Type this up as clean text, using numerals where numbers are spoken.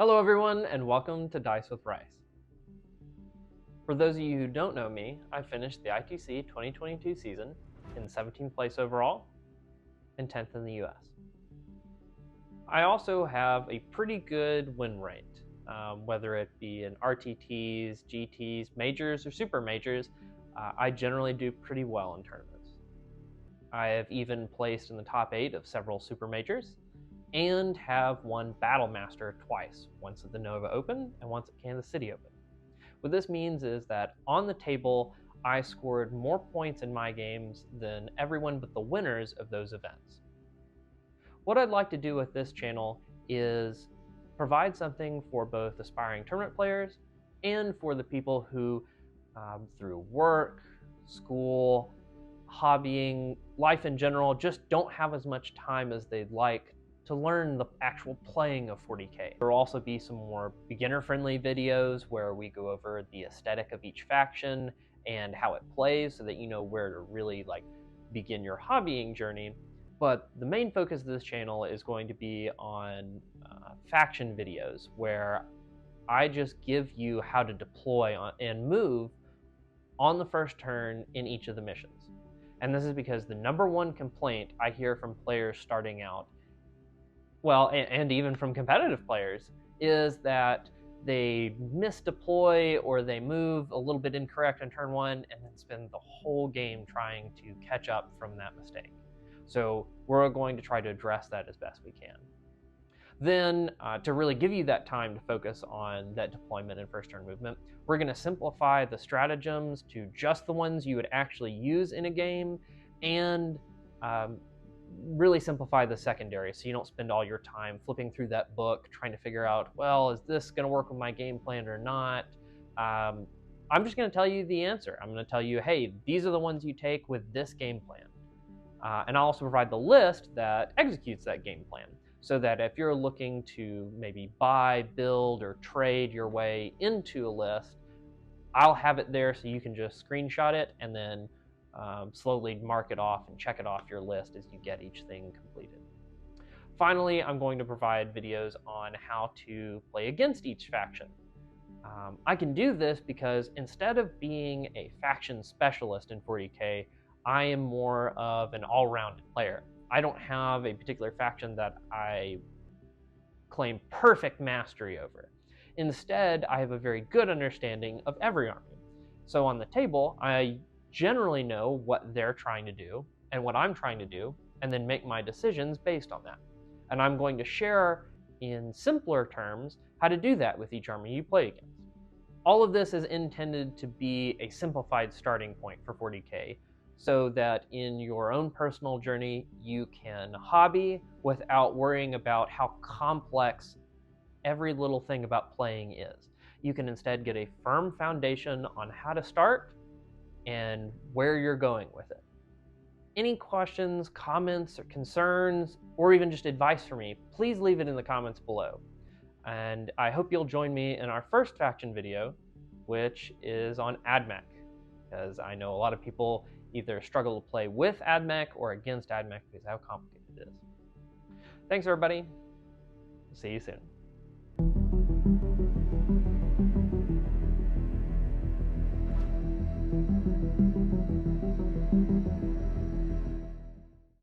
Hello everyone, and welcome to Dice with Rice. For those of you who don't know me, I finished the ITC 2022 season in 17th place overall and 10th in the US. I also have a pretty good win rate, whether it be in RTTs, GTs, majors, or super majors. I generally do pretty well in tournaments. I have even placed in the top 8 of several super majors, and have won Battle Master twice, once at the Nova Open and once at Kansas City Open. What this means is that on the table, I scored more points in my games than everyone but the winners of those events. What I'd like to do with this channel is provide something for both aspiring tournament players and for the people who, through work, school, hobbying, life in general, just don't have as much time as they'd like to learn the actual playing of 40K. There will also be some more beginner-friendly videos where we go over the aesthetic of each faction and how it plays so that you know where to really begin your hobbying journey. But the main focus of this channel is going to be on faction videos where I just give you how to deploy and move on the first turn in each of the missions. And this is because the #1 complaint I hear from players starting out, well, and even from competitive players, is that they misdeploy or they move a little bit incorrect on turn 1 and then spend the whole game trying to catch up from that mistake. So we're going to try to address that as best we can. Then, to really give you that time to focus on that deployment and first turn movement, we're going to simplify the stratagems to just the ones you would actually use in a game, and really simplify the secondaries so you don't spend all your time flipping through that book trying to figure out, well, is this going to work with my game plan or not? I'm just going to tell you the answer. I'm going to tell you, hey, these are the ones you take with this game plan. And I'll also provide the list that executes that game plan, so that if you're looking to maybe buy, build, or trade your way into a list, I'll have it there so you can just screenshot it and then slowly mark it off and check it off your list as you get each thing completed. Finally, I'm going to provide videos on how to play against each faction. I can do this because instead of being a faction specialist in 40K, I am more of an all-rounded player. I don't have a particular faction that I claim perfect mastery over. Instead, I have a very good understanding of every army. So on the table, I generally know what they're trying to do and what I'm trying to do, and then make my decisions based on that. And I'm going to share in simpler terms how to do that with each army you play against. All of this is intended to be a simplified starting point for 40K, so that in your own personal journey, you can hobby without worrying about how complex every little thing about playing is. You can instead get a firm foundation on how to start and where you're going with it. Any questions, comments, or concerns, or even just advice for me, please leave it in the comments below. And I hope you'll join me in our first faction video, which is on AdMech, because I know a lot of people either struggle to play with AdMech or against AdMech because of how complicated it is. Thanks, everybody. See you soon.